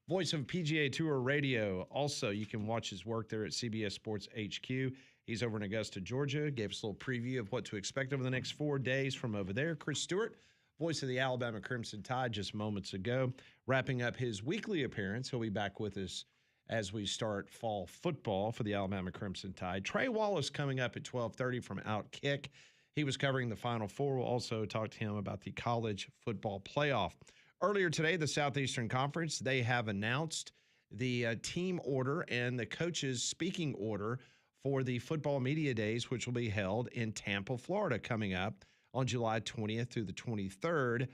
voice of PGA Tour Radio. Also, you can watch his work there at CBS Sports HQ. He's over in Augusta, Georgia. Gave us a little preview of what to expect over the next 4 days from over there. Chris Stewart, voice of the Alabama Crimson Tide, just moments ago, wrapping up his weekly appearance. He'll be back with us as we start fall football for the Alabama Crimson Tide. Trey Wallace coming up at 12:30 from Outkick. He was covering the Final Four. We'll also talk to him about the college football playoff. Earlier today, the Southeastern Conference, they have announced the team order and the coaches' speaking order for the football media days, which will be held in Tampa, Florida, coming up on July 20th through the 23rd.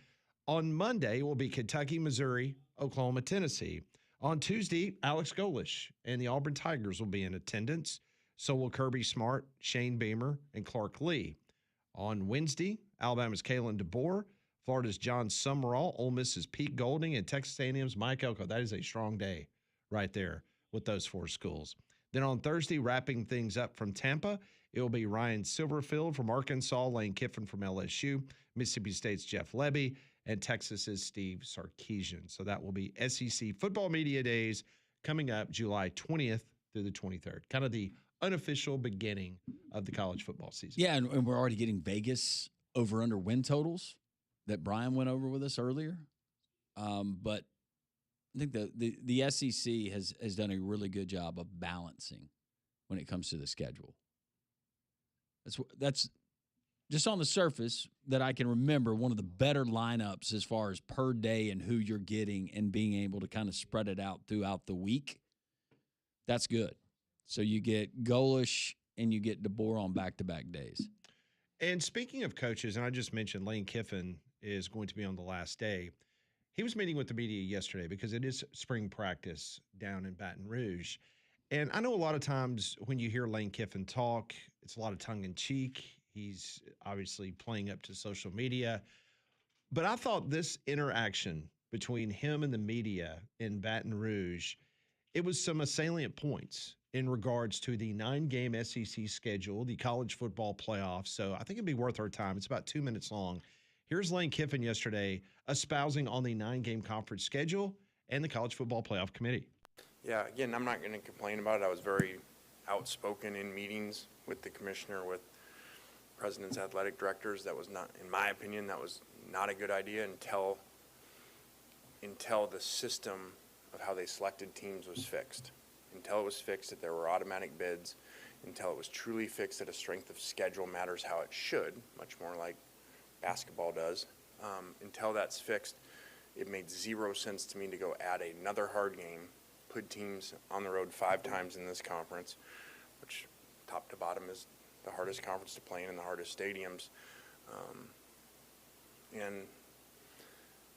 On Monday will be Kentucky, Missouri, Oklahoma, Tennessee. On Tuesday, Alex Golish and the Auburn Tigers will be in attendance. So will Kirby Smart, Shane Beamer, and Clark Lee. On Wednesday, Alabama's Kalen DeBoer, Florida's John Summerall, Ole Miss's Pete Golding, and Texas A&M's Mike Elko. That is a strong day right there with those four schools. Then on Thursday, wrapping things up from Tampa, it will be Ryan Silverfield from Arkansas, Lane Kiffin from LSU, Mississippi State's Jeff Lebby, and Texas's Steve Sarkisian. So that will be SEC Football Media Days coming up July 20th through the 23rd. Kind of the unofficial beginning of the college football season. Yeah, and we're already getting Vegas over-under win totals that Brian went over with us earlier. But I think the SEC has done a really good job of balancing when it comes to the schedule. That's just on the surface that I can remember one of the better lineups as far as per day and who you're getting and being able to kind of spread it out throughout the week. That's good. So you get Golish and you get DeBoer on back-to-back days. And speaking of coaches, and I just mentioned Lane Kiffin is going to be on the last day. He was meeting with the media yesterday because it is spring practice down in Baton Rouge. And I know a lot of times when you hear Lane Kiffin talk, it's a lot of tongue-in-cheek. He's obviously playing up to social media. But I thought this interaction between him and the media in Baton Rouge, it was some salient points in regards to the 9-game SEC schedule, the college football playoffs. So I think it'd be worth our time. It's about 2 minutes long. Here's Lane Kiffin yesterday espousing on the 9-game conference schedule and the college football playoff committee. Yeah, again, I'm not going to complain about it. I was very outspoken in meetings with the commissioner, with president's athletic directors. That was not, in my opinion, that was not a good idea until the system of how they selected teams was fixed. Until it was fixed that there were automatic bids, until it was truly fixed that a strength of schedule matters how it should, much more like basketball does. Until that's fixed, it made zero sense to me to go add another hard game, put teams on the road 5 times in this conference, which top to bottom is the hardest conference to play in and the hardest stadiums.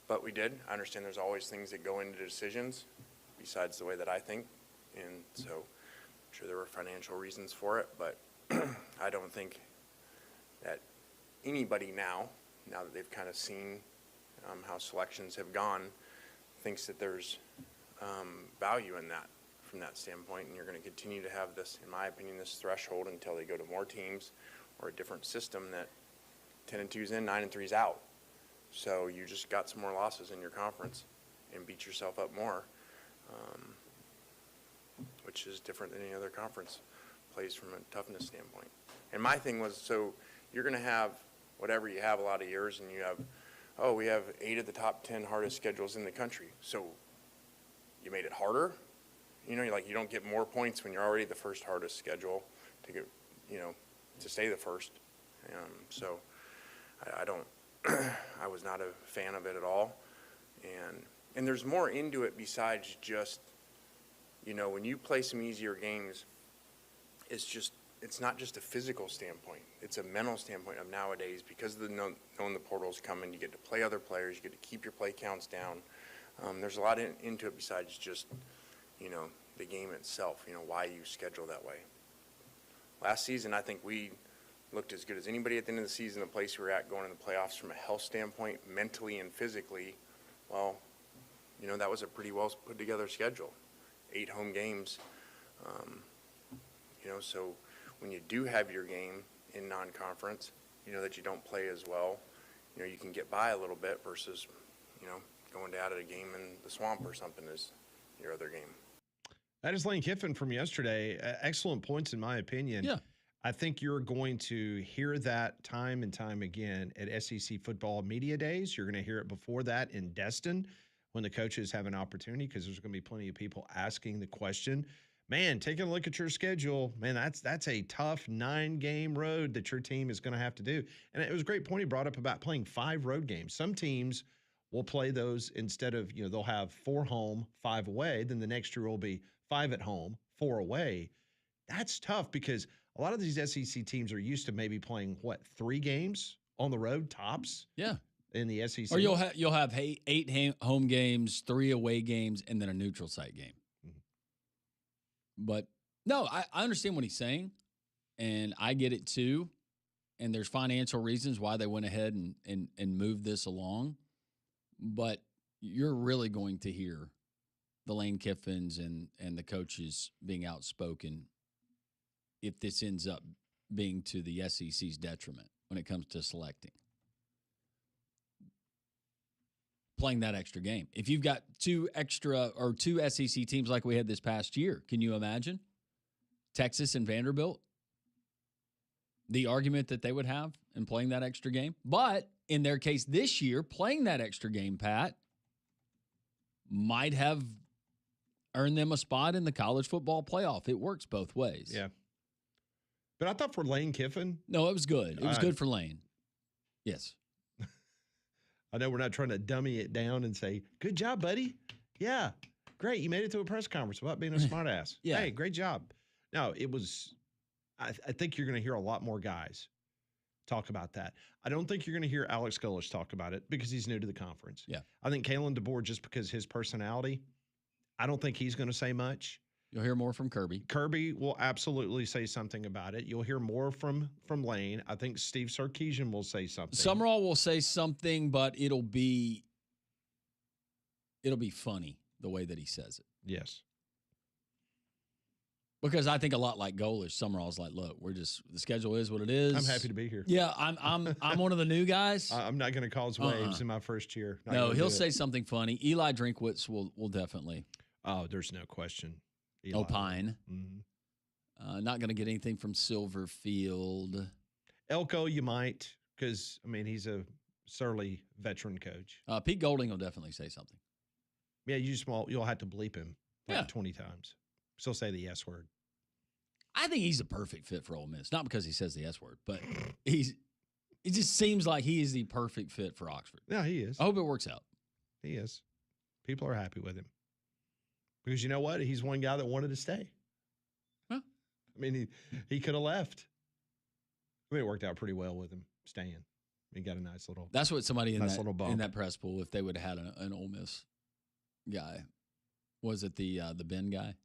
But we did. I understand there's always things that go into decisions besides the way that I think. And so I'm sure there were financial reasons for it, but I don't think that anybody now that they've kind of seen how selections have gone, thinks that there's value in that from that standpoint. And you're going to continue to have this, in my opinion, this threshold until they go to more teams or a different system that 10-2's in, 9-3's out. So you just got some more losses in your conference and beat yourself up more. Which is different than any other conference plays from a toughness standpoint. And my thing was, so you're going to have whatever you have a lot of years, and you have, we have 8 of the top 10 hardest schedules in the country. So you made it harder. You know, you don't get more points when you're already the first hardest schedule to get, to stay the first. So I don't, I was not a fan of it at all. And there's more into it besides just, when you play some easier games, it's not just a physical standpoint. It's a mental standpoint of nowadays because of knowing the portal's coming. You get to play other players. You get to keep your play counts down. There's a lot into it besides just, the game itself, why you schedule that way. Last season, I think we looked as good as anybody at the end of the season, the place we were at going in the playoffs from a health standpoint, mentally and physically. Well, that was a pretty well put together schedule. 8 home games, so when you do have your game in non-conference, that you don't play as well, you can get by a little bit versus, going to add a game in the swamp or something is your other game. That is Lane Kiffin from yesterday. Excellent points, in my opinion. Yeah. I think you're going to hear that time and time again at SEC football media days. You're going to hear it before that in Destin when the coaches have an opportunity, because there's going to be plenty of people asking the question. Man, taking a look at your schedule, man, that's a tough 9-game road that your team is going to have to do. And it was a great point he brought up about playing 5 road games. Some teams will play those instead of, they'll have 4 home, 5 away. Then the next year will be 5 at home, 4 away. That's tough because a lot of these SEC teams are used to maybe playing, 3 games on the road, tops? Yeah. In the SEC. Or you'll have 8 home games, 3 away games, and then a neutral site game. Mm-hmm. But, no, I understand what he's saying, and I get it too. And there's financial reasons why they went ahead and moved this along. But you're really going to hear the Lane Kiffins and the coaches being outspoken if this ends up being to the SEC's detriment when it comes to selecting. Playing that extra game. If you've got 2 SEC teams like we had this past year, can you imagine? Texas and Vanderbilt, the argument that they would have in playing that extra game. But in their case this year, playing that extra game, Pat, might have earned them a spot in the college football playoff. It works both ways. Yeah. But I thought for Lane Kiffin. No, it was good. It was good for Lane. Yes. I know we're not trying to dummy it down and say, good job, buddy. Yeah, great. You made it to a press conference without being a smart ass. Yeah. Hey, great job. No, it was, I think you're going to hear a lot more guys talk about that. I don't think you're going to hear Alex Golesh talk about it because he's new to the conference. Yeah. I think Kalen DeBoer, just because his personality, I don't think he's going to say much. You'll hear more from Kirby. Kirby will absolutely say something about it. You'll hear more from Lane. I think Steve Sarkisian will say something. Summerall will say something, but it'll be funny the way that he says it. Yes. Because I think a lot like Golesh, Summerall's like, look, the schedule is what it is. I'm happy to be here. Yeah, I'm one of the new guys. I'm not going to cause waves in my first year. No, he'll say something funny. Eli Drinkwitz will definitely. Oh, there's no question. Eli. Opine. Mm-hmm. Not going to get anything from Silverfield. Elko, you might, because, he's a surly veteran coach. Pete Golding will definitely say something. Yeah, you'll have to bleep him 20 times. Still say the S word. I think he's a perfect fit for Ole Miss. Not because he says the S word, but it just seems like he is the perfect fit for Oxford. Yeah, he is. I hope it works out. He is. People are happy with him. Because you know what? He's one guy that wanted to stay. Huh? He could have left. It worked out pretty well with him staying. He got a nice little. That's what somebody in bump. that press pool, if they would have had an Ole Miss guy, was it the Ben guy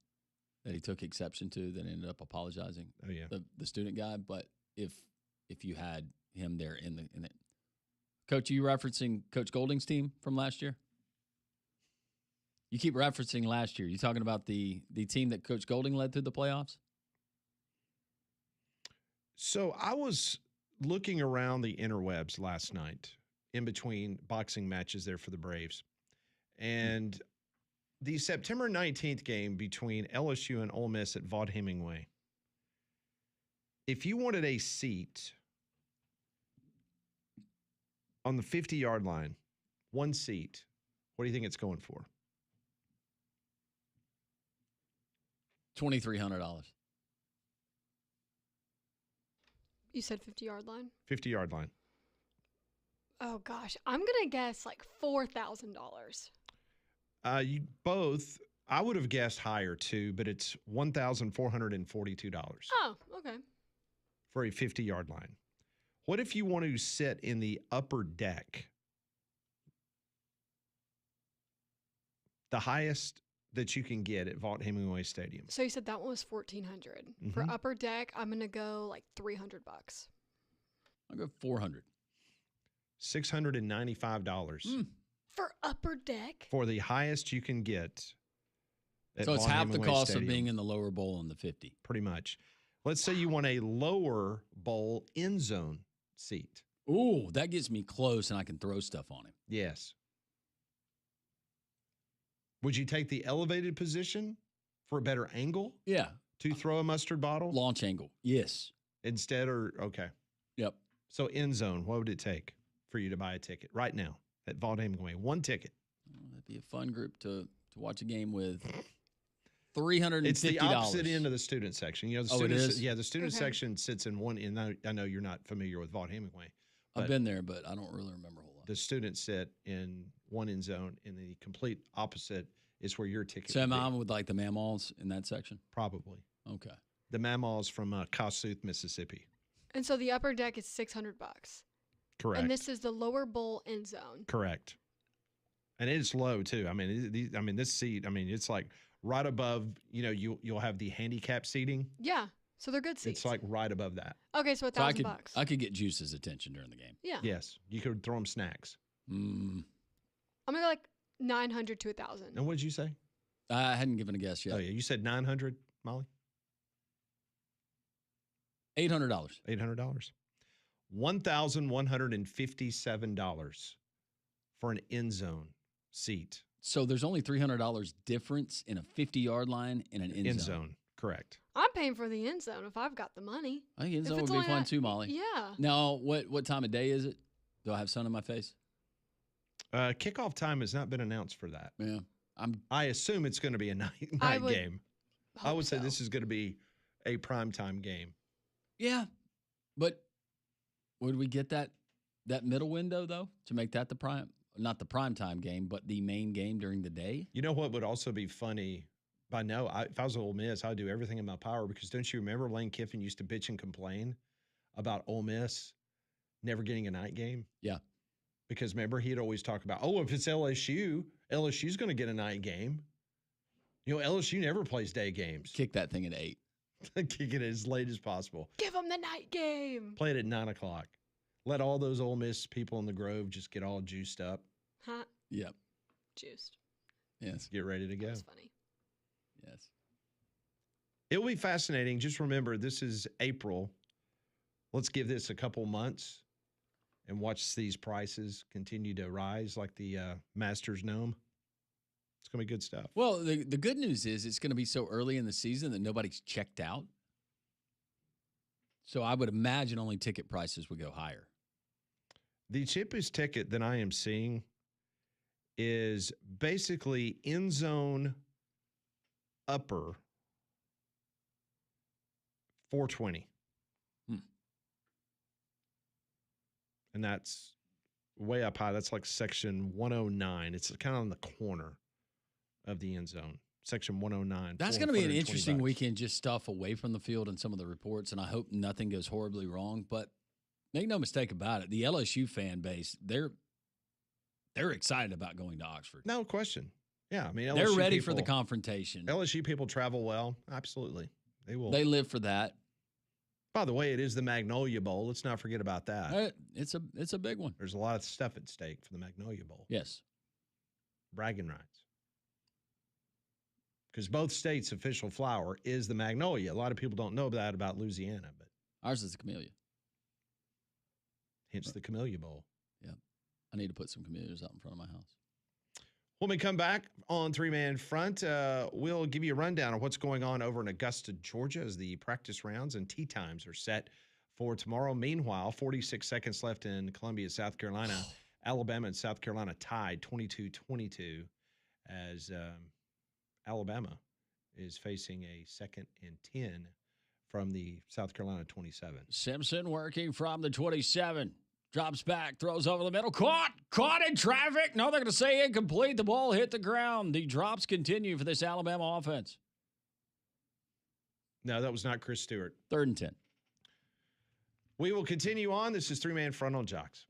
that he took exception to that ended up apologizing? Oh yeah, the student guy. But if you had him there in it, Coach, are you referencing Coach Golding's team from last year? You keep referencing last year. You talking about the team that Coach Golding led through the playoffs? So I was looking around the interwebs last night in between boxing matches there for the Braves. And the September 19th game between LSU and Ole Miss at Vaught Hemingway, if you wanted a seat on the 50-yard line, one seat, what do you think it's going for? $2,300. You said 50-yard line? 50-yard line. Oh, gosh. I'm going to guess like $4,000. You both, I would have guessed higher too, but it's $1,442. Oh, okay. For a 50-yard line. What if you want to sit in the upper deck? The highest that you can get at Vaught Hemingway Stadium. So you said that one was $1,400. Mm-hmm. For upper deck, I'm going to go like $300. I'll go $400. $695. For upper deck? For the highest you can get. So it's half the cost of being in the lower bowl in the 50. Pretty much. Let's say you want a lower bowl end zone seat. Ooh, that gets me close and I can throw stuff on him. Yes. Would you take the elevated position for a better angle Yeah. to throw a mustard bottle Launch angle. Yes. instead? Or, okay. Yep. So end zone, what would it take for you to buy a ticket right now at Vaught Hemingway? One ticket. Well, that'd be a fun group to watch a game with. $350. It's the opposite end of the student section. You know, the Oh, it student, is? Yeah, the student Okay. section sits in one end. I know you're not familiar with Vaught Hemingway. I've but been there, but I don't really remember a whole lot. The students sit in one end zone, and the complete opposite is where your ticket So would am be. I with like the Mammalls in that section? Probably. Okay. The Mammalls from Kossuth, Mississippi. And so the upper deck is $600. Correct. And this is the lower bowl end zone. Correct. And it's low too. I mean, this seat. I mean, it's like right above. You know, you'll have the handicap seating. Yeah. So they're good seats. It's like right above that. Okay, so So I $1,000. could get Juice's attention during the game. Yeah. Yes, you could throw them snacks. Mm, I'm gonna go like 900 to 1,000. And what did you say? I hadn't given a guess yet. Oh yeah, you said 900, Molly. $800. $800. $1,157 for an end zone seat. So there's only $300 difference in a 50-yard line and an end zone. Correct. I'm paying for the end zone if I've got the money. I think end If zone it's would be only fun that- too, Molly. Yeah. Now, what time of day is it? Do I have sun in my face? Kickoff time has not been announced for that. Yeah. I assume it's going to be a night would game. I would say this is going to be a primetime game. Yeah. But would we get that middle window though to make that not the prime time game, but the main game during the day? You know what would also be funny? If I was at Ole Miss, I'd do everything in my power, because don't you remember Lane Kiffin used to bitch and complain about Ole Miss never getting a night game? Yeah. Because remember, he'd always talk about, if it's LSU, LSU's going to get a night game. You know, LSU never plays day games. Kick that thing at 8. Kick it as late as possible. Give them the night game. Play it at 9 o'clock. Let all those Ole Miss people in the Grove just get all juiced up. Huh? Yep. Juiced. Yes. Get ready to go. That's funny. Yes. It will be fascinating. Just remember, this is April. Let's give this a couple months and watch these prices continue to rise like the Masters Gnome. It's going to be good stuff. Well, the good news is it's going to be so early in the season that nobody's checked out. So I would imagine only ticket prices would go higher. The cheapest ticket that I am seeing is basically end zone upper $420. And that's way up high. That's like section 109. It's kind of on the corner of the end zone. Section 109. That's going to be an $420. interesting weekend, just stuff away from the field and some of the reports, and I hope nothing goes horribly wrong. But make no mistake about it, the LSU fan base, they're excited about going to Oxford. No question. Yeah, I mean, LSU They're ready for people- the confrontation. LSU people travel well. Absolutely. They will. They live for that. By the way, it is the Magnolia Bowl. Let's not forget about that. It's a big one. There's a lot of stuff at stake for the Magnolia Bowl. Yes. Bragging rights. Because both states' official flower is the magnolia. A lot of people don't know that about Louisiana, but Ours is the camellia. hence the Camellia Bowl. Yeah. I need to put some camellias out in front of my house. When we come back on Three-Man Front, we'll give you a rundown of what's going on over in Augusta, Georgia, as the practice rounds and tee times are set for tomorrow. Meanwhile, 46 seconds left in Columbia, South Carolina. Alabama and South Carolina tied 22-22 as Alabama is facing a 2nd and 10 from the South Carolina 27. Simpson working from the 27. Drops back, throws over the middle. Caught in traffic. No, they're going to say incomplete. The ball hit the ground. The drops continue for this Alabama offense. No, that was not Chris Stewart. 3rd and 10. We will continue on. This is Three-Man Front on Jocks.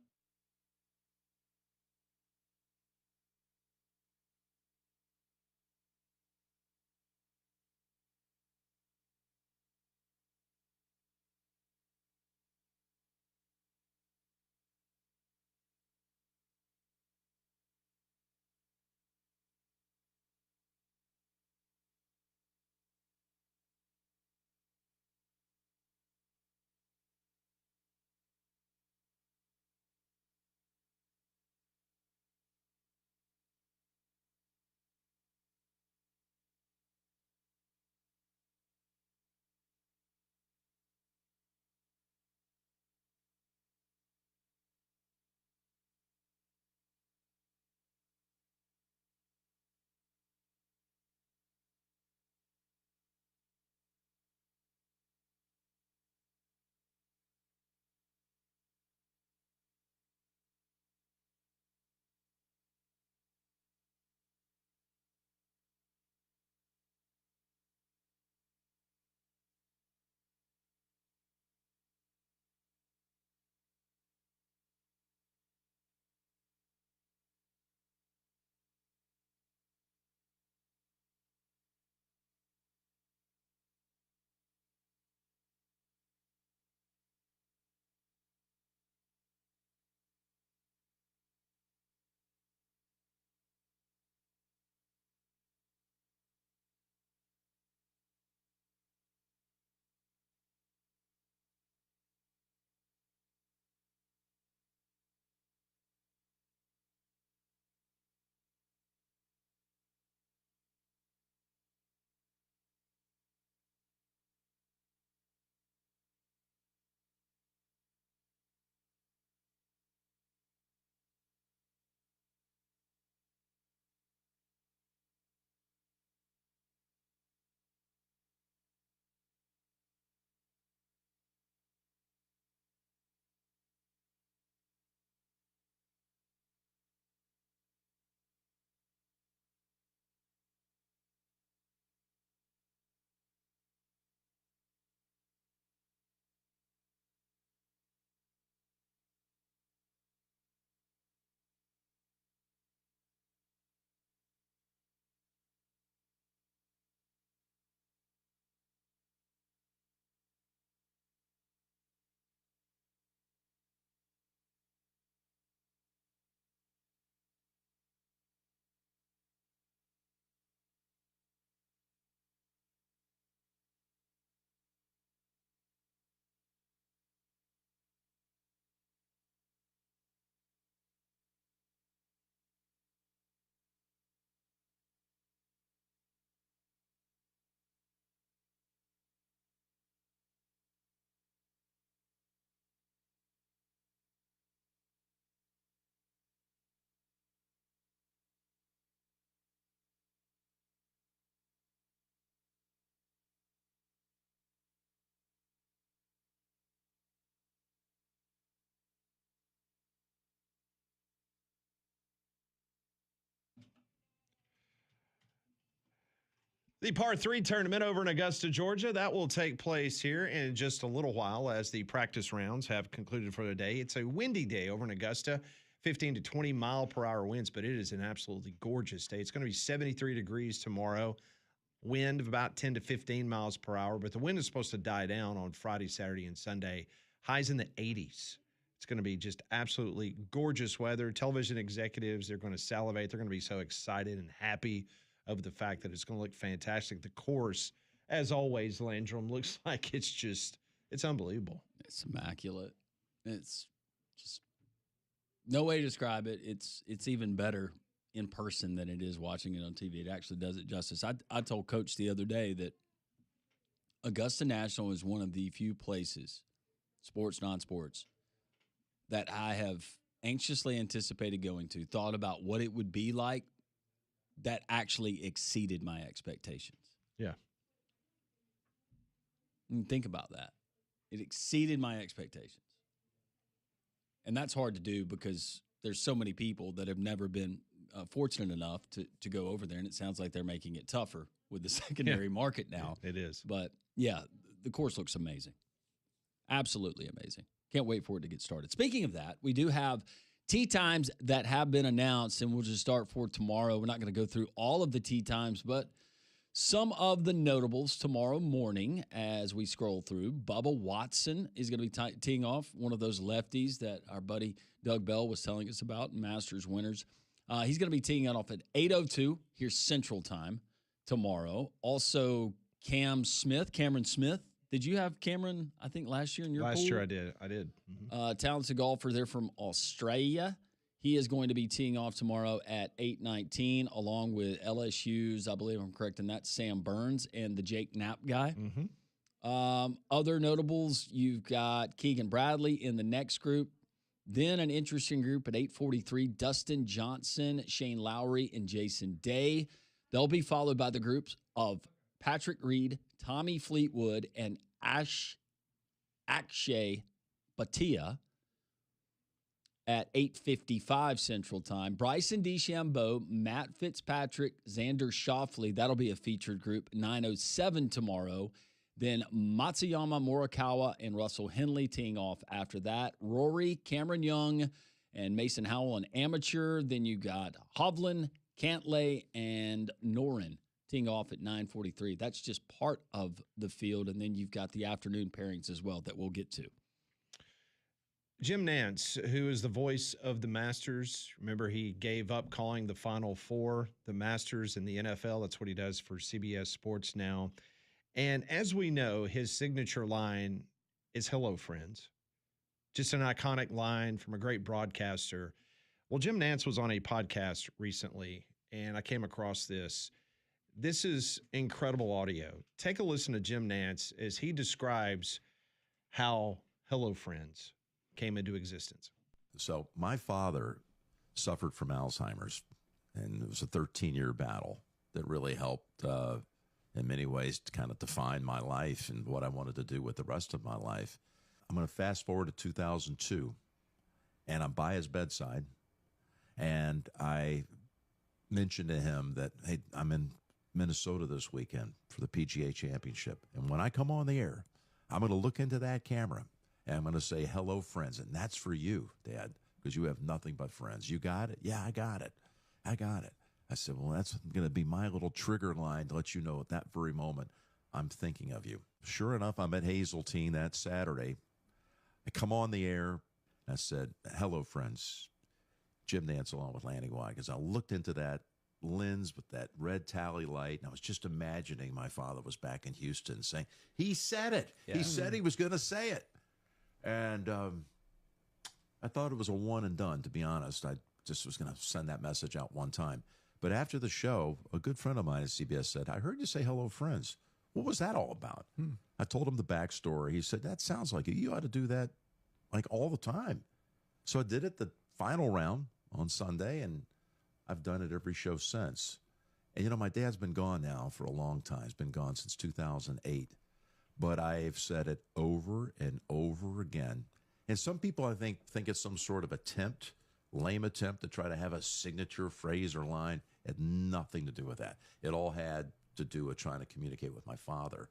The par 3 tournament over in Augusta, Georgia, that will take place here in just a little while as the practice rounds have concluded for the day. It's a windy day over in Augusta, 15 to 20 mile per hour winds, but it is an absolutely gorgeous day. It's going to be 73 degrees tomorrow, wind of about 10 to 15 miles per hour, but the wind is supposed to die down on Friday, Saturday, and Sunday. Highs in the 80s. It's going to be just absolutely gorgeous weather. Television executives, they're going to salivate. They're going to be so excited and happy of the fact that it's going to look fantastic. The course, as always, Landrum, looks like it's unbelievable. It's immaculate. It's just no way to describe it. It's even better in person than it is watching it on TV. It actually does it justice. I told Coach the other day that Augusta National is one of the few places, sports, non-sports, that I have anxiously anticipated going to, thought about what it would be like, that actually exceeded my expectations. Yeah. Think about that. It exceeded my expectations. And that's hard to do because there's so many people that have never been fortunate enough to go over there, and it sounds like they're making it tougher with the secondary market now. It is. But, yeah, the course looks amazing. Absolutely amazing. Can't wait for it to get started. Speaking of that, we do have tee times that have been announced, and we'll just start for tomorrow. We're not going to go through all of the tee times, but some of the notables tomorrow morning as we scroll through. Bubba Watson is going to be teeing off, one of those lefties that our buddy Doug Bell was telling us about, Masters winners. He's going to be teeing off at 8:02 here Central Time tomorrow. Also, Cameron Smith. Did you have Cameron, I think, last year in your pool? Last year I did. Mm-hmm. Talented golfer. They're from Australia. He is going to be teeing off tomorrow at 8:19, along with LSU's, I believe I'm correct in that, Sam Burns and the Jake Knapp guy. Mm-hmm. Other notables, you've got Keegan Bradley in the next group. Then an interesting group at 8:43, Dustin Johnson, Shane Lowry, and Jason Day. They'll be followed by the groups of Patrick Reed, Tommy Fleetwood, and Akshay Bhatia at 8:55 Central Time. Bryson DeChambeau, Matt Fitzpatrick, Xander Schauffele. That'll be a featured group. 9:07 tomorrow. Then Matsuyama Morikawa and Russell Henley teeing off after that. Rory, Cameron Young, and Mason Howell, an amateur. Then you got Hovland, Cantlay, and Noren teeing off at 9:43. That's just part of the field. And then you've got the afternoon pairings as well that we'll get to. Jim Nantz, who is the voice of the Masters. Remember, he gave up calling the Final Four, the Masters in the NFL. That's what he does for CBS Sports now. And as we know, his signature line is "Hello, friends." Just an iconic line from a great broadcaster. Well, Jim Nantz was on a podcast recently, and I came across this. This is incredible audio. Take a listen to Jim Nantz as he describes how "Hello, friends" came into existence. So my father suffered from Alzheimer's, and it was a 13-year battle that really helped in many ways to kind of define my life and what I wanted to do with the rest of my life. I'm going to fast forward to 2002, and I'm by his bedside, and I mentioned to him that, hey, I'm in Minnesota this weekend for the PGA Championship, and when I come on the air, I'm going to look into that camera, and I'm going to say, "Hello, friends," and that's for you, Dad, because you have nothing but friends. You got it? Yeah, I got it. I got it. I said, well, that's going to be my little trigger line to let you know at that very moment I'm thinking of you. Sure enough, I'm at Hazeltine that Saturday. I come on the air. I said, "Hello, friends." Jim Nantz along with Lanny White, because I looked into that lens with that red tally light, and I was just imagining my father was back in Houston saying, he said it. Yeah. He said he was going to say it. And I thought it was a one and done, to be honest. I just was going to send that message out one time. But after the show, a good friend of mine at CBS said, "I heard you say hello, friends. What was that all about?" I told him the backstory. He said, "That sounds like it. You ought to do that like all the time." So I did it the final round on Sunday, and I've done it every show since. And, you know, my dad's been gone now for a long time. He's been gone since 2008. But I've said it over and over again. And some people, I think it's some sort of lame attempt to try to have a signature phrase or line. It had nothing to do with that. It all had to do it trying to communicate with my father.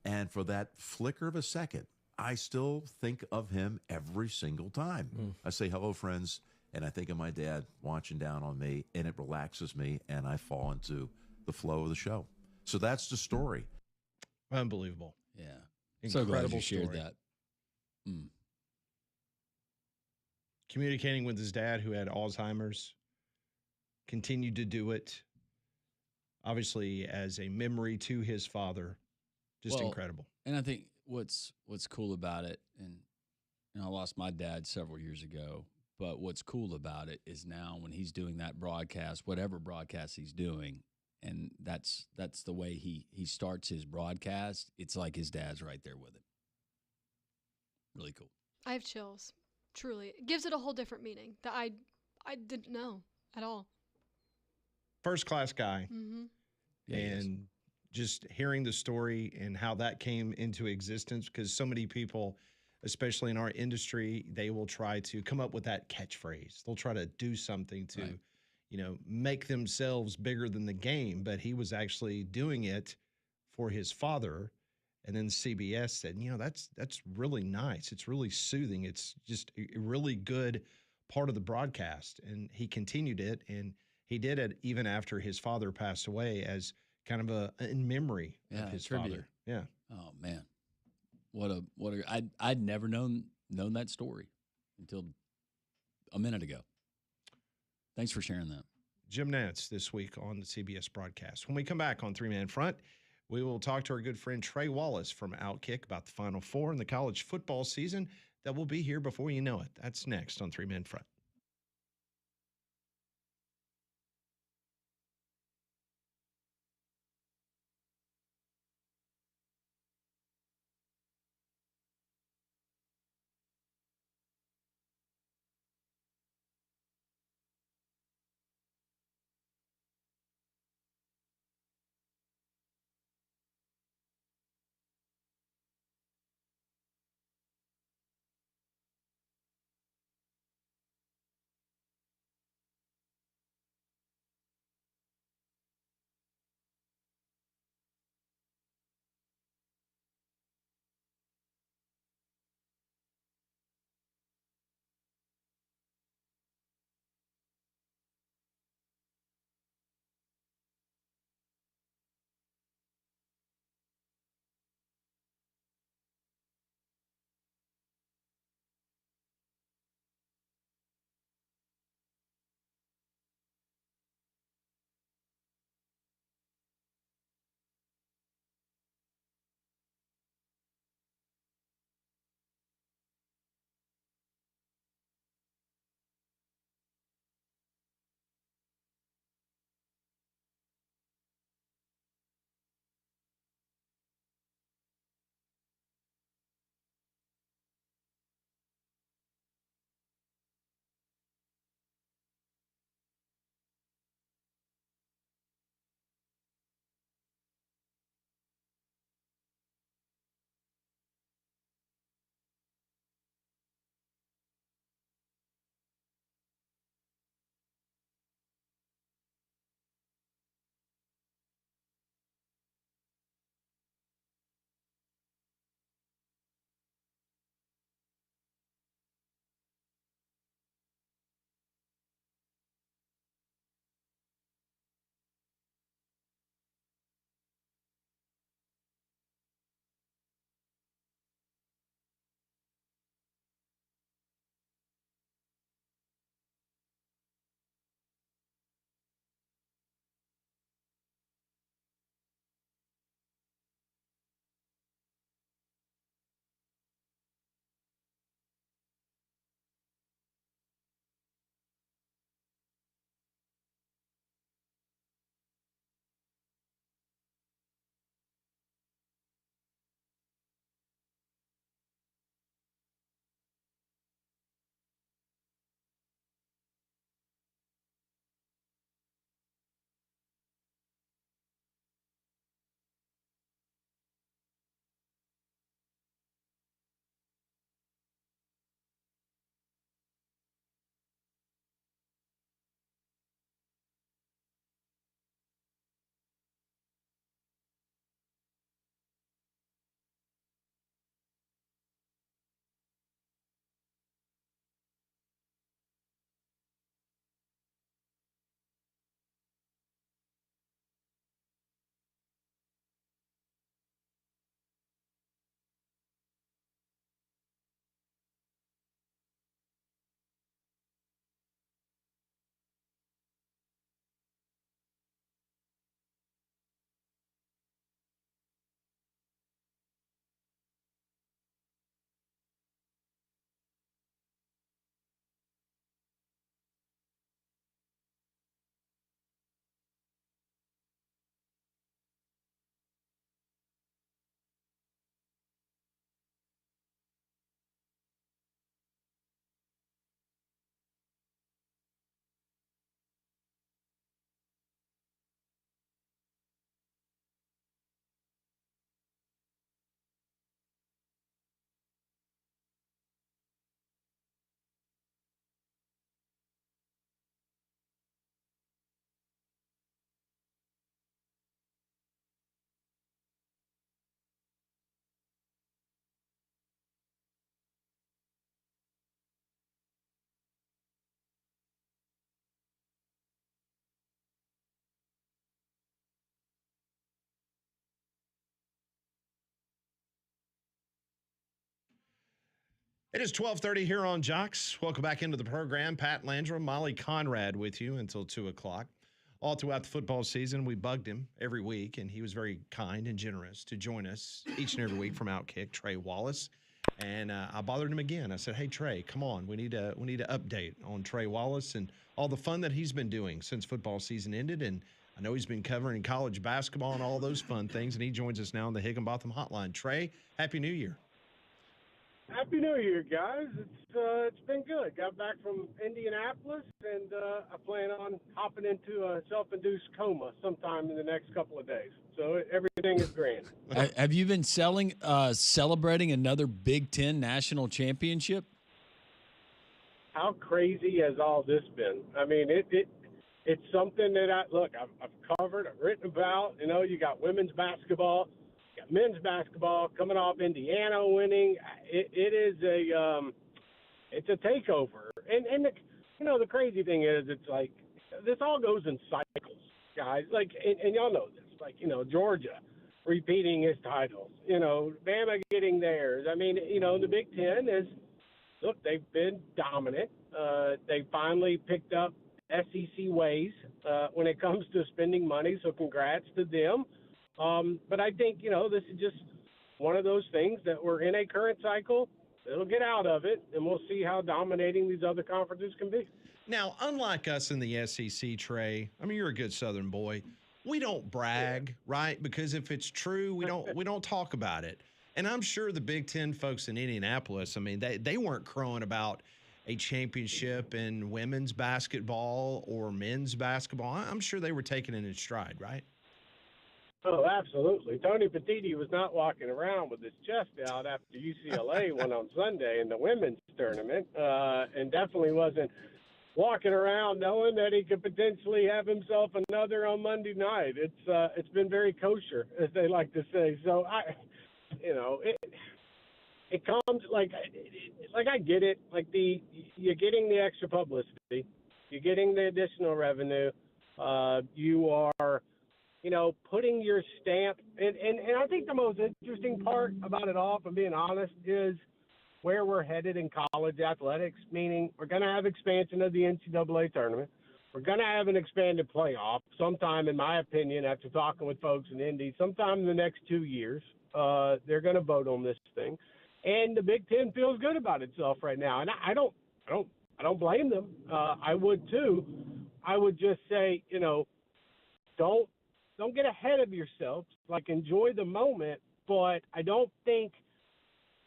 And for that flicker of a second, I still think of him every single time. I say, hello, friends, and I think of my dad watching down on me, and it relaxes me, and I fall into the flow of the show. So that's the story. Unbelievable. Yeah. Incredible So glad you shared story. that. Mm. Communicating with his dad who had Alzheimer's, continued to do it, obviously as a memory to his father. Just Well, incredible. And I think what's cool about it, and I lost my dad several years ago, but what's cool about it is now when he's doing that broadcast, whatever broadcast he's doing, and that's the way he starts his broadcast, it's like his dad's right there with him. Really cool. I have chills. Truly. It gives it a whole different meaning that I didn't know at all. First class guy. Mm-hmm. Yeah, he is. And just hearing the story and how that came into existence, because so many people, especially in our industry, they will try to come up with that catchphrase. They'll try to do something to, Right. make themselves bigger than the game. But he was actually doing it for his father. And then CBS said, that's really nice. It's really soothing. It's just a really good part of the broadcast. And he continued it, and he did it even after his father passed away as kind of in memory of his tribute. father. Yeah. Oh man, I'd never known that story until a minute ago. Thanks for sharing that. Jim Nantz this week on the CBS broadcast. When we come back on Three Man Front, we will talk to our good friend Trey Wallace from Outkick about the Final Four in the college football season that will be here before you know it. That's next on Three Man Front. It is 12:30 here on Jocks. Welcome back into the program. Pat Landrum, Molly Conrad with you until 2 o'clock. All throughout the football season, we bugged him every week, and he was very kind and generous to join us each and every week from Outkick, Trey Wallace. And I bothered him again. I said, "Hey, Trey, come on. We need to update on Trey Wallace and all the fun that he's been doing since football season ended." And I know he's been covering college basketball and all those fun things, and he joins us now on the Higginbotham Hotline. Trey, Happy New Year. Happy New Year, guys. It's been good. Got back from Indianapolis, and I plan on hopping into a self-induced coma sometime in the next couple of days. So everything is grand. Have you been celebrating another Big Ten national championship? How crazy has all this been? I mean, it's something that I've covered, I've written about. You know, you got women's basketball, you got men's basketball coming off Indiana winning. It is it's a takeover. And the crazy thing is, it's like this all goes in cycles, guys. Like, and y'all know this. Like, Georgia repeating his titles. Bama getting theirs. I mean, the Big Ten they've been dominant. They finally picked up SEC ways when it comes to spending money, so congrats to them. But I think, this is just one of those things that we're in a current cycle. It'll get out of it, and we'll see how dominating these other conferences can be. Now, unlike us in the SEC, Trey, I mean, you're a good Southern boy. We don't brag, right? Because if it's true, we don't talk about it. And I'm sure the Big Ten folks in Indianapolis, I mean, they weren't crowing about a championship in women's basketball or men's basketball. I'm sure they were taking it in stride, right? Oh, absolutely. Tony Petitti was not walking around with his chest out after UCLA won on Sunday in the women's tournament, and definitely wasn't walking around knowing that he could potentially have himself another on Monday night. It's been very kosher, as they like to say. So it comes like I get it. Like you're getting the extra publicity, you're getting the additional revenue, you are, putting your stamp. And I think the most interesting part about it all, if I'm being honest, is where we're headed in college athletics, meaning we're going to have expansion of the NCAA tournament. We're going to have an expanded playoff sometime, in my opinion, after talking with folks in Indy, sometime in the next 2 years. They're going to vote on this thing. And the Big Ten feels good about itself right now. And I don't blame them. I would too. I would just say, don't get ahead of yourself. Like, enjoy the moment. But I don't think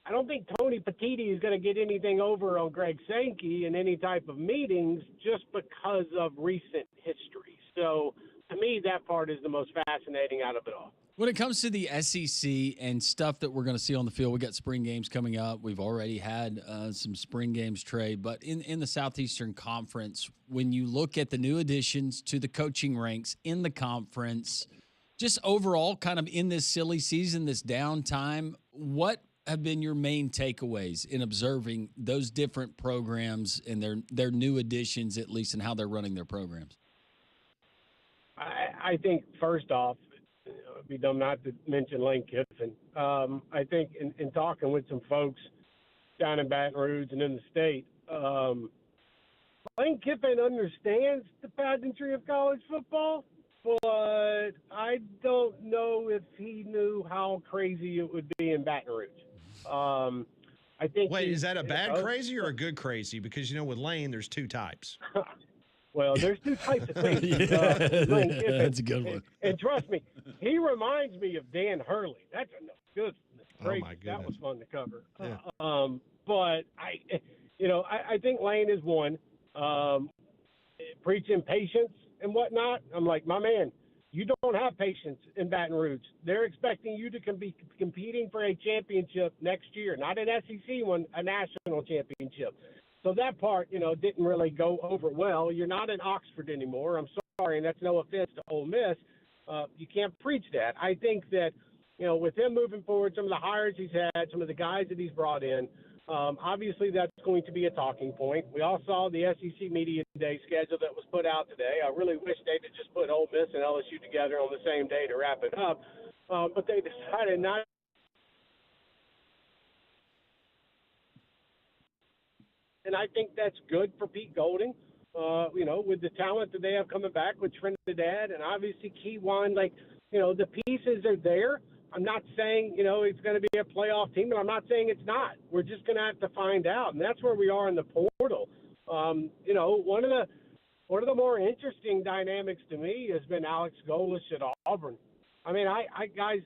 Tony Petitti is going to get anything over on Greg Sankey in any type of meetings just because of recent history. So to me, that part is the most fascinating out of it all. When it comes to the SEC and stuff that we're going to see on the field, we got spring games coming up. We've already had some spring games, Trey. But in the Southeastern Conference, when you look at the new additions to the coaching ranks in the conference, just overall kind of in this silly season, this downtime, what have been your main takeaways in observing those different programs and their new additions, at least, and how they're running their programs? I think, first off, it'd be dumb not to mention Lane Kiffin. I think in talking with some folks down in Baton Rouge and in the state, Lane Kiffin understands the pageantry of college football, but I don't know if he knew how crazy it would be in Baton Rouge. I think. Wait, is that a bad crazy or a good crazy? Because, with Lane, there's two types. Well, there's two types of things. That's a good one. And trust me, he reminds me of Dan Hurley. That's good. Great. Oh my goodness. That was fun to cover. Yeah. But I think Lane is one. Preaching patience and whatnot. I'm like, my man, you don't have patience in Baton Rouge. They're expecting you to be competing for a championship next year, not an SEC one, a national championship. So that part, didn't really go over well. You're not in Oxford anymore. I'm sorry, and that's no offense to Ole Miss. You can't preach that. I think that, with him moving forward, some of the hires he's had, some of the guys that he's brought in, obviously that's going to be a talking point. We all saw the SEC Media Day schedule that was put out today. I really wish they'd have just put Ole Miss and LSU together on the same day to wrap it up. But they decided not. and I think that's good for Pete Golding. With the talent that they have coming back with Trinidad and obviously Keywan, the pieces are there. I'm not saying, it's going to be a playoff team, and I'm not saying it's not. We're just going to have to find out, and that's where we are in the portal. One of the more interesting dynamics to me has been Alex Golesh at Auburn. I mean, guys,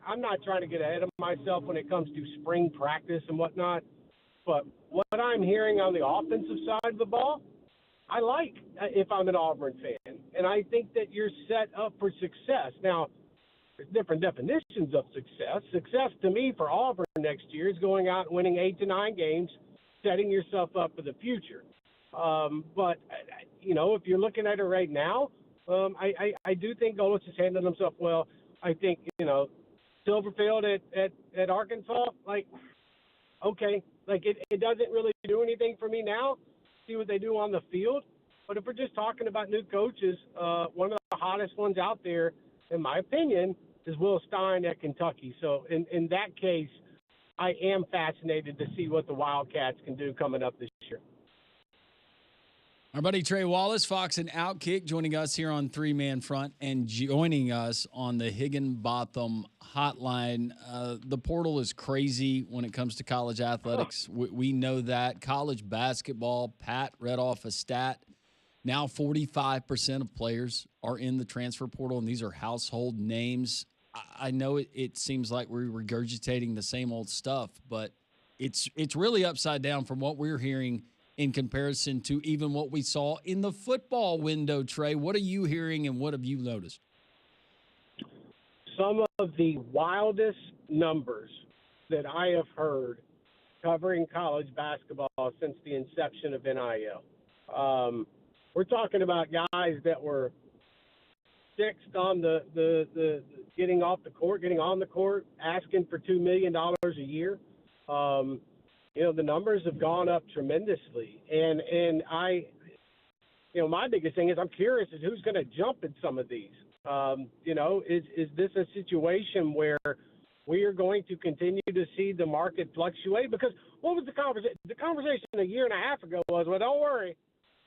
I'm not trying to get ahead of myself when it comes to spring practice and whatnot, but what I'm hearing on the offensive side of the ball, I like if I'm an Auburn fan, and I think that you're set up for success. Now, there's different definitions of success. Success to me for Auburn next year is going out and winning 8 to 9 games, setting yourself up for the future. But if you're looking at it right now, I do think Golis has handled himself well. I think, Silverfield at Arkansas, okay, it doesn't really do anything for me now. See what they do on the field. But if we're just talking about new coaches, one of the hottest ones out there, in my opinion, is Will Stein at Kentucky. So in that case, I am fascinated to see what the Wildcats can do coming up this year. Our buddy Trey Wallace, Fox and Outkick, joining us here on Three Man Front and joining us on the Higginbotham hotline. The portal is crazy when it comes to college athletics. We know that. College basketball, Pat read off a stat. Now 45% of players are in the transfer portal, and these are household names. I know it seems like we're regurgitating the same old stuff, but it's really upside down from what we're hearing in comparison to even what we saw in the football window. Trey, what are you hearing and what have you noticed? Some of the wildest numbers that I have heard covering college basketball since the inception of NIL. We're talking about guys that were sixth on the getting on the court, asking for $2 million a year. The numbers have gone up tremendously. And my biggest thing is I'm curious as who's going to jump at some of these. Is this a situation where we are going to continue to see the market fluctuate? Because what was the conversation? The conversation a year and a half ago was, well, don't worry,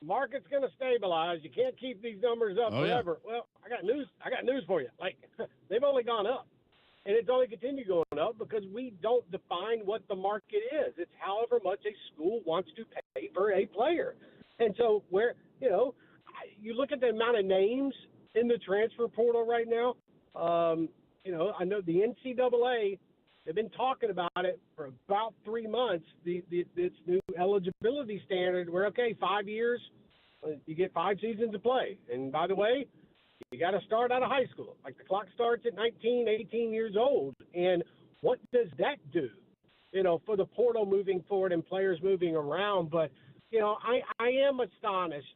the market's going to stabilize. You can't keep these numbers up forever. Yeah. Well, I got news for you. They've only gone up. And it's only continued going up because we don't define what the market is. It's however much a school wants to pay for a player. And so you look at the amount of names in the transfer portal right now. I know the NCAA, they've been talking about it for about 3 months, this new eligibility standard where, 5 years, you get 5 seasons of play. And by the way, you got to start out of high school. The clock starts at 19, 18 years old. And what does that do, for the portal moving forward and players moving around? But, I am astonished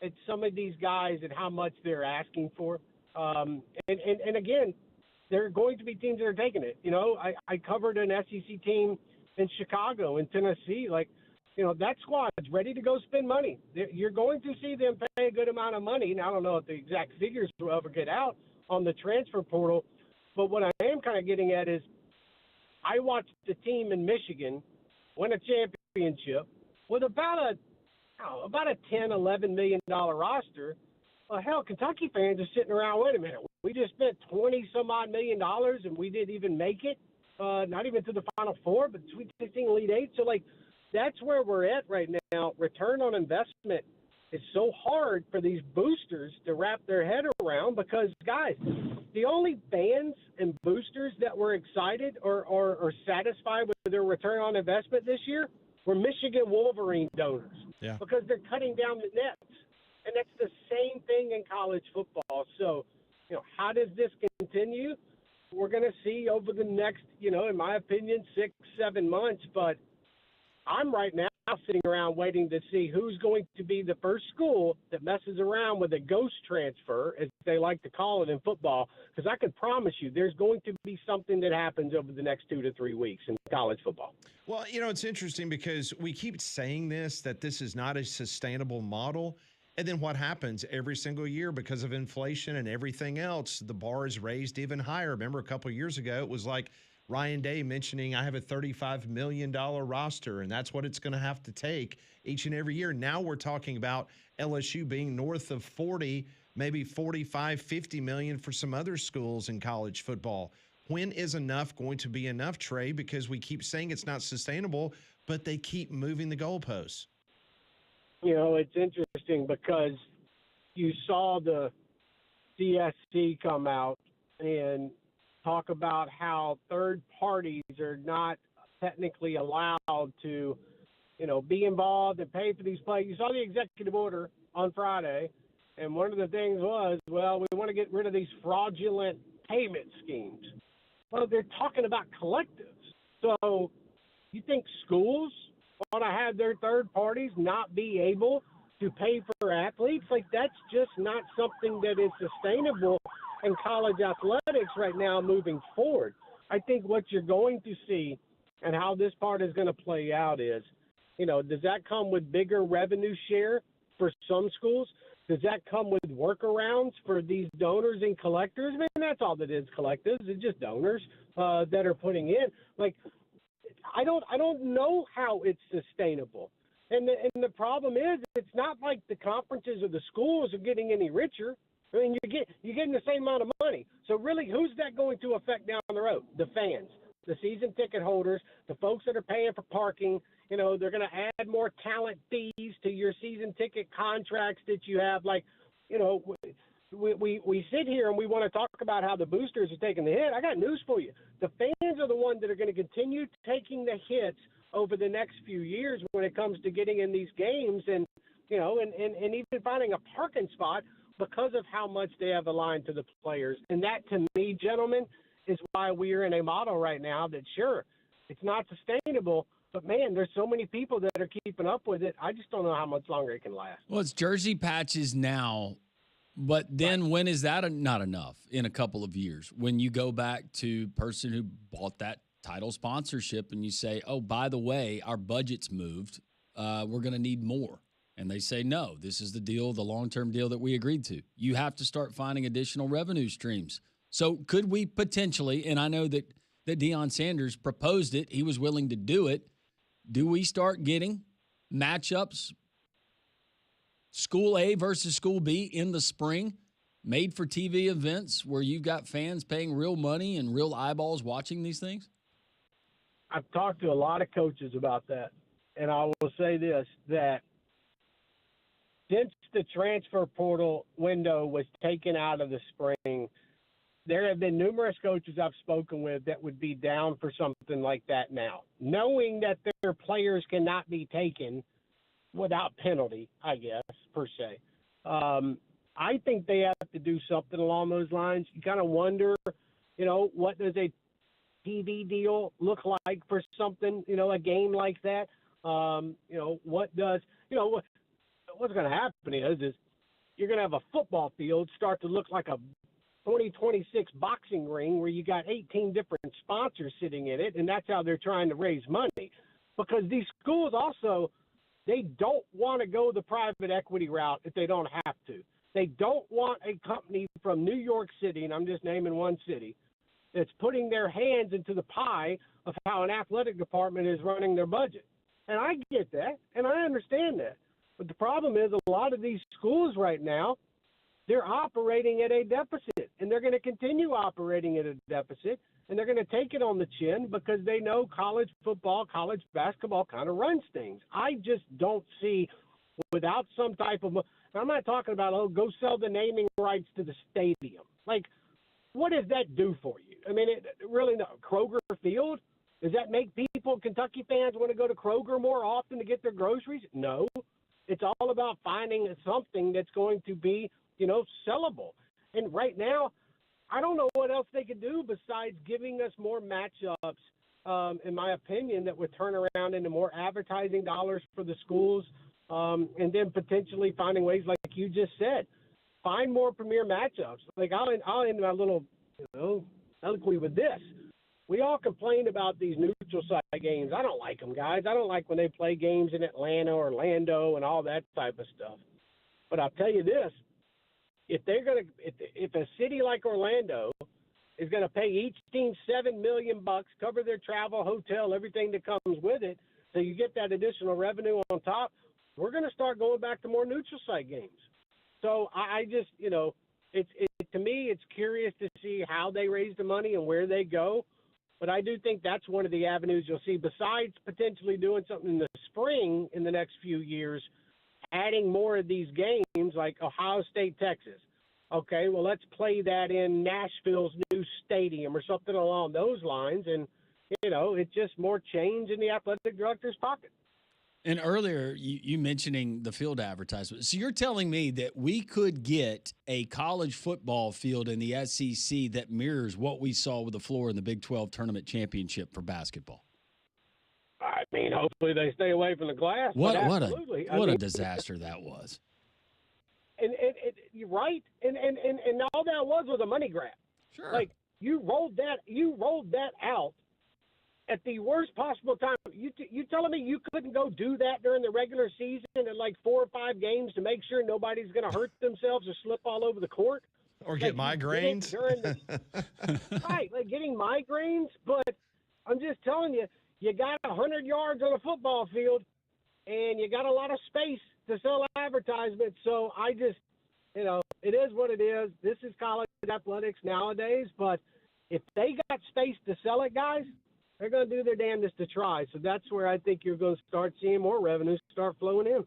at some of these guys and how much they're asking for. And again, there are going to be teams that are taking it. I covered an SEC team in Chicago and Tennessee. That squad's ready to go spend money. You're going to see them pay a good amount of money. Now, I don't know if the exact figures will ever get out on the transfer portal, but what I am kind of getting at is I watched the team in Michigan win a championship with about a $10, $11 million roster. Well, hell, Kentucky fans are sitting around, wait a minute, we just spent 20-some-odd million dollars and we didn't even make it, not even to the Final Four, but Sweet 16, Elite Eight. So, that's where we're at right now. Return on investment is so hard for these boosters to wrap their head around because, guys, the only fans and boosters that were excited or satisfied with their return on investment this year were Michigan Wolverine donors because they're cutting down the nets. And that's the same thing in college football. So, how does this continue? We're going to see over the next, in my opinion, 6-7 months. But I'm right now sitting around waiting to see who's going to be the first school that messes around with a ghost transfer, as they like to call it in football, because I can promise you there's going to be something that happens over the next 2 to 3 weeks in college football. Well, it's interesting because we keep saying that this is not a sustainable model. And then what happens every single year because of inflation and everything else, the bar is raised even higher. Remember a couple of years ago, it was like Ryan Day mentioning I have a $35 million roster, and that's what it's going to have to take each and every year. Now we're talking about LSU being north of 40, maybe 45, 50 million for some other schools in college football. When is enough going to be enough, Trey? Because we keep saying it's not sustainable, but they keep moving the goalposts. You know, it's interesting because you saw the CSC come out and talk about how third parties are not technically allowed to, you know, be involved and pay for these plays. You saw the executive order on Friday, and one of the things was, well, we want to get rid of these fraudulent payment schemes. Well, they're talking about collectives. So you think schools want to have their third parties not be able to pay for athletes? Like, that's just not something that is sustainable in college athletics right now moving forward. I think what you're going to see and how this part is going to play out is, you know, does that come with bigger revenue share for some schools? Does that come with workarounds for these donors and collectors? I mean, that's all that is, collectives. It's just donors that are putting in. Like, I don't know how it's sustainable. And the problem is, it's not like the conferences or the schools are getting any richer. I mean, you're getting the same amount of money. So really, who's that going to affect down the road? The fans, the season ticket holders, the folks that are paying for parking. You know, they're going to add more talent fees to your season ticket contracts that you have. Like, you know, we sit here and we want to talk about how the boosters are taking the hit. I got news for you. The fans are the ones that are going to continue taking the hits over the next few years when it comes to getting in these games and, you know, and even finding a parking spot because of how much they have aligned to the players. And that, to me, gentlemen, is why we are in a model right now that, sure, it's not sustainable, but, man, there's so many people that are keeping up with it. I just don't know how much longer it can last. Well, it's jersey patches now, but then when is that not enough in a couple of years? When you go back to person who bought that title sponsorship and you say, oh, by the way, our budget's moved. We're going to need more. And they say, no, this is the deal, the long-term deal that we agreed to. You have to start finding additional revenue streams. So could we potentially, and I know that Deion Sanders proposed it, he was willing to do it. Do we start getting matchups, School A versus School B in the spring, made for TV events where you've got fans paying real money and real eyeballs watching these things? I've talked to a lot of coaches about that, and I will say this, that since the transfer portal window was taken out of the spring, there have been numerous coaches I've spoken with that would be down for something like that now, knowing that their players cannot be taken without penalty, I guess, per se. I think they have to do something along those lines. You kind of wonder, you know, what does a TV deal look like for something, you know, a game like that? You know, what does, you know, what's going to happen is you're going to have a football field start to look like a 2026 boxing ring where you got 18 different sponsors sitting in it, and that's how they're trying to raise money. Because these schools also, they don't want to go the private equity route if they don't have to. They don't want a company from New York City, and I'm just naming one city, that's putting their hands into the pie of how an athletic department is running their budget. And I get that, and I understand that. But the problem is a lot of these schools right now, they're operating at a deficit, and they're going to continue operating at a deficit, and they're going to take it on the chin because they know college football, college basketball kind of runs things. I just don't see, without some type of – I'm not talking about, oh, go sell the naming rights to the stadium. Like, what does that do for you? I mean, it really – Kroger Field? Does that make people, Kentucky fans, want to go to Kroger more often to get their groceries? No. It's all about finding something that's going to be, you know, sellable. And right now, I don't know what else they could do besides giving us more matchups, in my opinion, that would turn around into more advertising dollars for the schools, and then potentially finding ways, like you just said, find more premier matchups. Like I'll end my little, you know, eloquy with this. We all complain about these neutral site games. I don't like them, guys. I don't like when they play games in Atlanta or Orlando and all that type of stuff. But I'll tell you this. If a city like Orlando is going to pay each team $7 million, cover their travel, hotel, everything that comes with it. So you get that additional revenue on top. We're going to start going back to more neutral site games. So I just, to me, it's curious to see how they raise the money and where they go. But I do think that's one of the avenues you'll see, besides potentially doing something in the spring in the next few years, adding more of these games like Ohio State, Texas. Okay, well, let's play that in Nashville's new stadium or something along those lines. And, it's just more change in the athletic director's pocket. And earlier, you mentioning the field advertisement. So you're telling me that we could get a college football field in the SEC that mirrors what we saw with the floor in the Big 12 tournament championship for basketball? I mean, hopefully they stay away from the glass. What a disaster that was. And you're right. And all that was a money grab. Sure. Like you rolled that out at the worst possible time. You telling me you couldn't go do that during the regular season at like 4 or 5 games to make sure nobody's going to hurt themselves or slip all over the court? Or get migraines? Right, like getting migraines. But I'm just telling you, you got 100 yards on a football field, and you got a lot of space to sell advertisements. So I just, it is what it is. This is college athletics nowadays. But if they got space to sell it, guys, they're going to do their damnedest to try. So that's where I think you're going to start seeing more revenue start flowing in.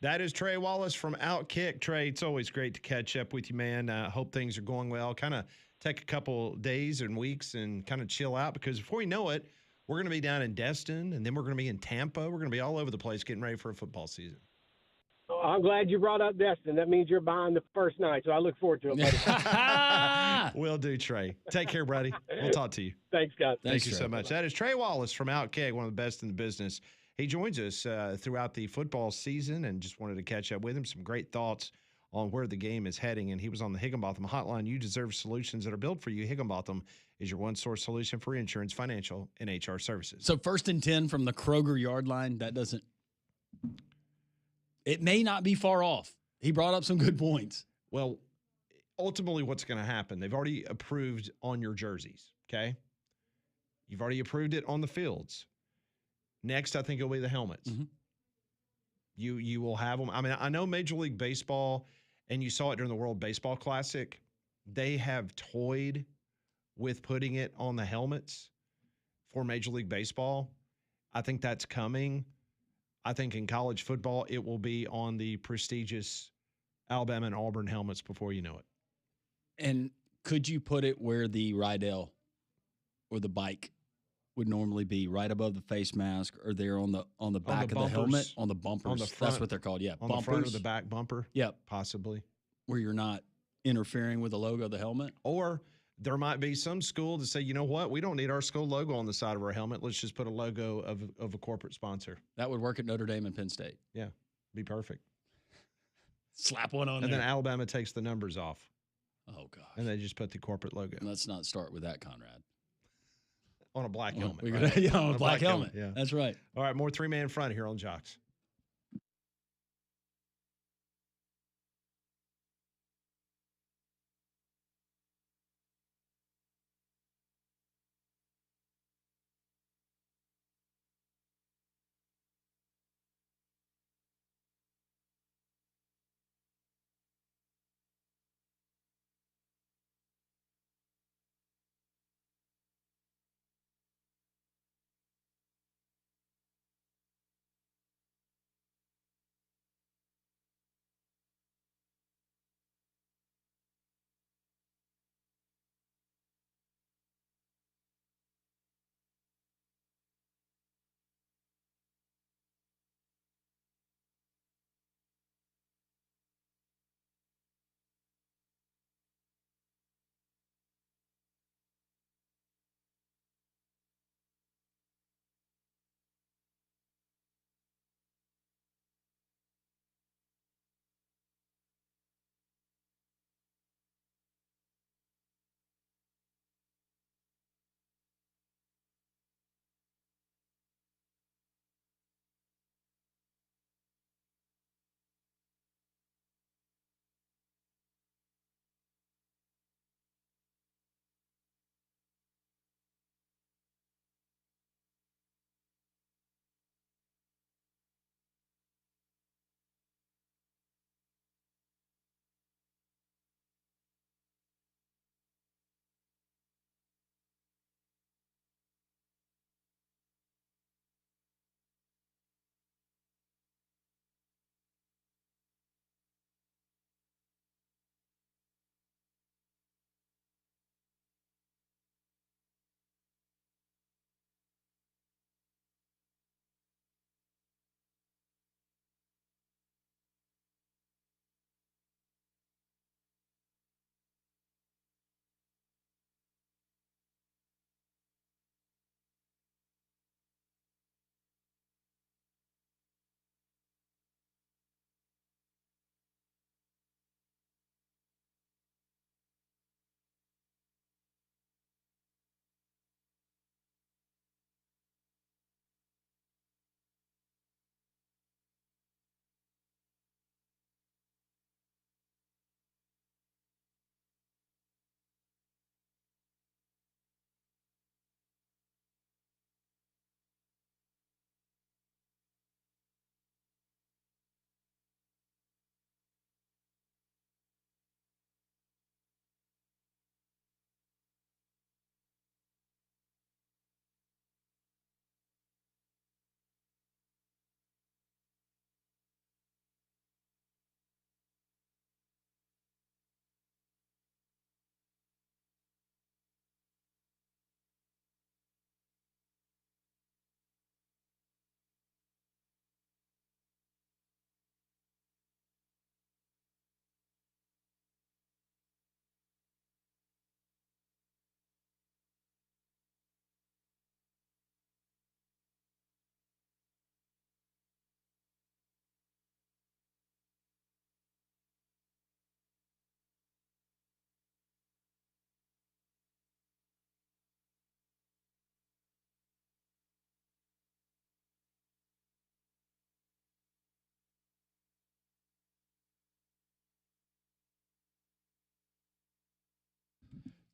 That is Trey Wallace from Outkick. Trey, it's always great to catch up with you, man. Hope things are going well. Kind of take a couple days and weeks and kind of chill out, because before you know it, we're going to be down in Destin, and then we're going to be in Tampa. We're going to be all over the place getting ready for a football season. Oh, I'm glad you brought up Destin. That means you're buying the first night, so I look forward to it, buddy. Will do, Trey. Take care, buddy. We'll talk to you. Thanks, guys. Thank you so much. That is Trey Wallace from Outkick, one of the best in the business. He joins us throughout the football season, and just wanted to catch up with him. Some great thoughts on where the game is heading, and he was on the Higginbotham Hotline. You deserve solutions that are built for you. Higginbotham is your one-source solution for insurance, financial, and HR services. So 1st and 10 from the Kroger yard line, it may not be far off. He brought up some good points. Well, ultimately what's going to happen, they've already approved on your jerseys, okay? You've already approved it on the fields. Next, I think it'll be the helmets. Mm-hmm. You will have them. I mean, I know Major League Baseball, and you saw it during the World Baseball Classic, they have toyed with putting it on the helmets for Major League Baseball. I think that's coming. I think in college football, it will be on the prestigious Alabama and Auburn helmets before you know it. And could you put it where the Rydell or the bike would normally be, right above the face mask, or there on the back of the helmet, on the bumpers? On the front, that's what they're called. Yeah, on bumpers. the front or the back bumper. Yep, possibly, where you're not interfering with the logo of the helmet. Or there might be some school to say, you know what, we don't need our school logo on the side of our helmet. Let's just put a logo of a corporate sponsor. That would work at Notre Dame and Penn State. Yeah, be perfect. Slap one on and there. Then Alabama takes the numbers off. Oh, gosh. And they just put the corporate logo. Let's not start with that, Conrad. On a black helmet. Right? On a black helmet. Yeah. That's right. All right, more three-man front here on Jocks.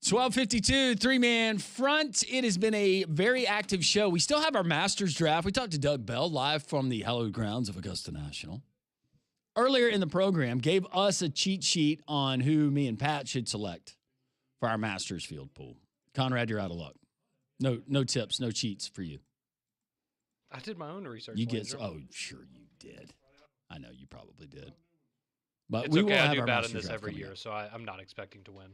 12:52, three-man front. It has been a very active show. We still have our Masters draft. We talked to Doug Bell live from the hallowed grounds of Augusta National. Earlier in the program, gave us a cheat sheet on who me and Pat should select for our Masters field pool. Conrad, you're out of luck. No tips, no cheats for you. I did my own research. You get sure you did. I know you probably did. But it's we okay. will have I do our bad in Masters this draft every coming year, up. so I'm not expecting to win.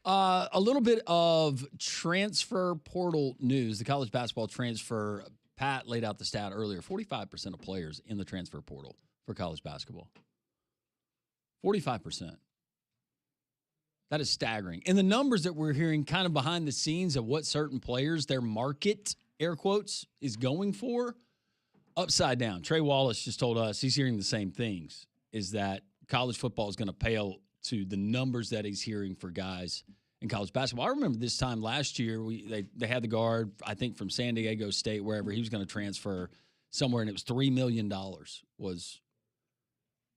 A little bit of transfer portal news. The college basketball transfer, Pat laid out the stat earlier, 45% of players in the transfer portal for college basketball. 45%. That is staggering. And the numbers that we're hearing kind of behind the scenes of what certain players, their market, air quotes, is going for, upside down. Trey Wallace just told us he's hearing the same things, is that college football is going to pale to the numbers that he's hearing for guys in college basketball. I remember this time last year, they had the guard, I think, from San Diego State, wherever he was going to transfer somewhere, and it was $3 million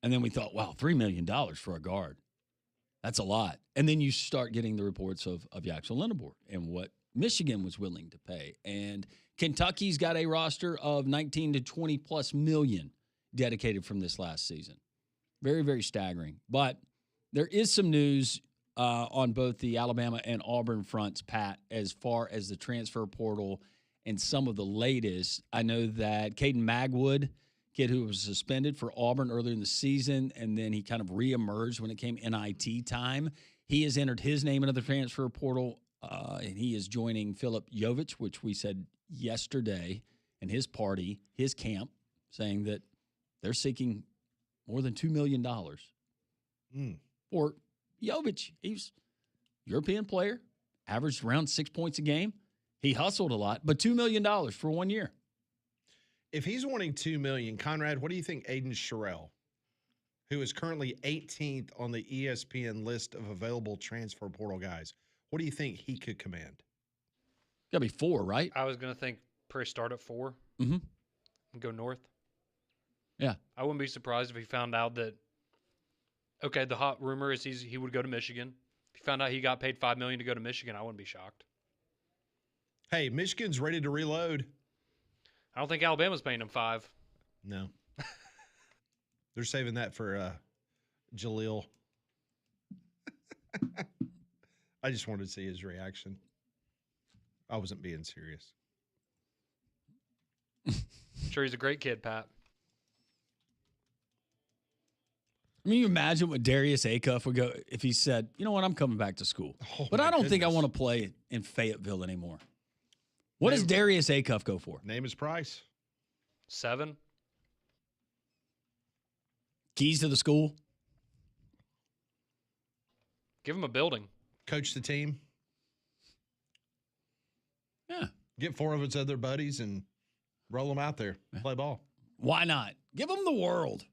and then we thought, wow, $3 million for a guard. That's a lot. And then you start getting the reports of Yaxel Lindebort and what Michigan was willing to pay. And Kentucky's got a roster of 19 to 20 plus million dedicated from this last season. Very, very staggering. But there is some news on both the Alabama and Auburn fronts, Pat, as far as the transfer portal and some of the latest. I know that Caden Magwood, kid who was suspended for Auburn earlier in the season, and then he kind of reemerged when it came NIT time. He has entered his name into the transfer portal, and he is joining Philip Jovich, which we said yesterday, and his party, his camp, saying that they're seeking more than $2 million for Jovich. He's a European player, averaged around 6 points a game. He hustled a lot, but $2 million for 1 year. If he's wanting $2 million, Conrad, what do you think Aiden Sherrill, who is currently 18th on the ESPN list of available transfer portal guys, what do you think he could command? Got to be 4, right? I was going to think probably start at 4 Mm-hmm. and go north. Yeah. I wouldn't be surprised if he found out that, okay, the hot rumor is he would go to Michigan. If he found out he got paid $5 million to go to Michigan, I wouldn't be shocked. Hey, Michigan's ready to reload. I don't think Alabama's paying him $5 million. No. They're saving that for Jaleel. I just wanted to see his reaction. I wasn't being serious. I'm sure he's a great kid, Pat. I mean, you imagine what Darius Acuff would go if he said, you know what, I'm coming back to school. But I don't think I want to play in Fayetteville anymore. What does Darius Acuff go for? Name is price. 7. Keys to the school? Give him a building. Coach the team. Yeah. Get 4 of his other buddies and roll them out there. Play ball. Why not? Give them the world.